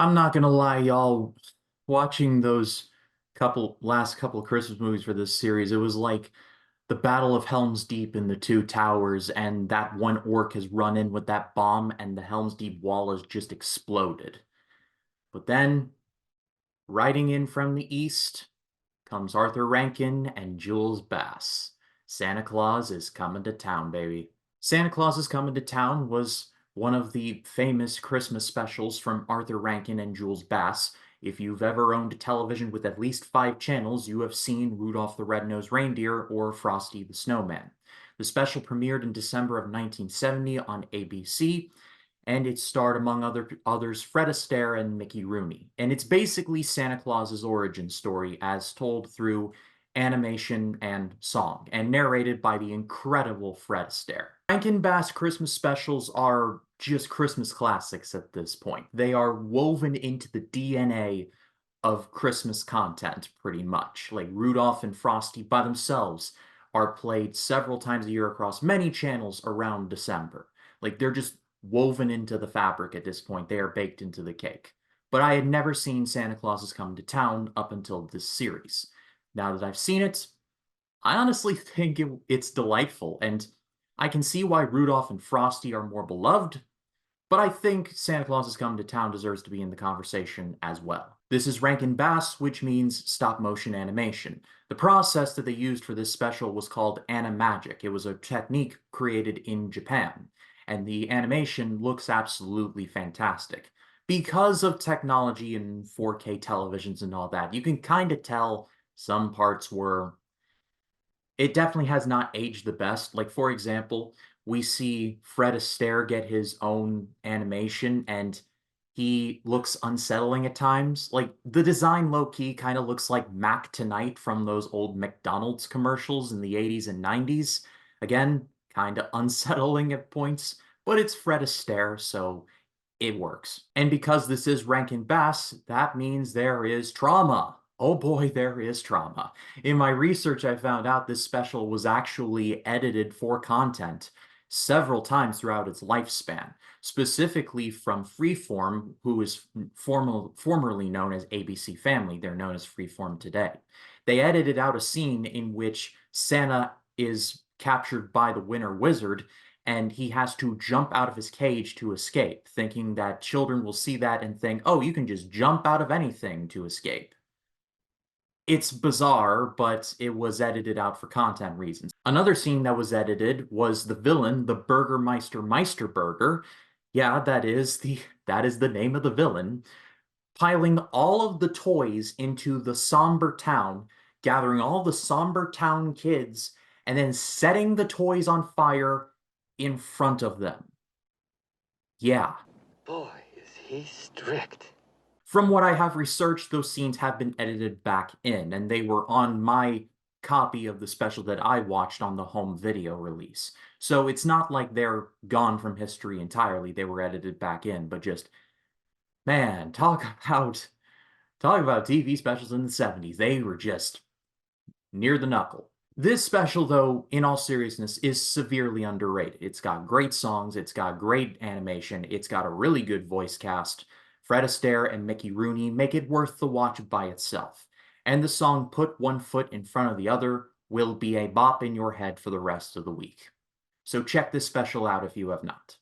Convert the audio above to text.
I'm not gonna lie, y'all. Watching those last couple of Christmas movies for this series, it was like the Battle of Helm's Deep in the Two Towers, and that one orc has run in with that bomb, and the Helm's Deep wall has just exploded. But then, riding in from the east, comes Arthur Rankin and Jules Bass. Santa Claus is coming to town, baby. Santa Claus is Coming to Town was one of the famous Christmas specials from Arthur Rankin and Jules Bass. If you've ever owned a television with at least 5 channels, you have seen Rudolph the Red-Nosed Reindeer or Frosty the Snowman. The special premiered in December of 1970 on ABC, and it starred, among others, Fred Astaire and Mickey Rooney. And it's basically Santa Claus's origin story as told through animation and song, and narrated by the incredible Fred Astaire. Rankin Bass Christmas specials are just Christmas classics at this point. They are woven into the DNA of Christmas content, pretty much. Like Rudolph and Frosty by themselves are played several times a year across many channels around December. Like they're just woven into the fabric at this point. They are baked into the cake. But I had never seen Santa Claus is Coming to Town up until this series. Now that I've seen it, I honestly think it's delightful, and I can see why Rudolph and Frosty are more beloved, but I think Santa Claus is Coming to Town deserves to be in the conversation as well. This is Rankin Bass, which means stop motion animation. The process that they used for this special was called animagic. It was a technique created in Japan, and the animation looks absolutely fantastic. Because of technology and 4K televisions and all that, you can kind of tell some parts were it definitely has not aged the best. Like, for example, we see Fred Astaire get his own animation, and he looks unsettling at times. Like, the design low-key kind of looks like Mac Tonight from those old McDonald's commercials in the 80s and 90s. Again, kind of unsettling at points, but it's Fred Astaire, so it works. And because this is Rankin Bass, that means there is trauma. Oh boy, there is trauma. In my research, I found out this special was actually edited for content several times throughout its lifespan, specifically from Freeform, who is formerly known as ABC Family. They're known as Freeform today. They edited out a scene in which Santa is captured by the Winter Wizard, and he has to jump out of his cage to escape, thinking that children will see that and think, oh, you can just jump out of anything to escape. It's bizarre, but it was edited out for content reasons. Another scene that was edited was the villain, the Burgermeister Meisterburger. Yeah, that is the name of the villain, piling all of the toys into the somber town, gathering all the somber town kids, and then setting the toys on fire in front of them. Yeah. Boy, is he strict. From what I have researched, those scenes have been edited back in, and they were on my copy of the special that I watched on the home video release. So it's not like they're gone from history entirely. They were edited back in, but just, man, talk about TV specials in the 70s. They were just near the knuckle. This special, though, in all seriousness, is severely underrated. It's got great songs, it's got great animation, it's got a really good voice cast. Fred Astaire and Mickey Rooney make it worth the watch by itself. And the song Put One Foot in Front of the Other will be a bop in your head for the rest of the week. So check this special out if you have not.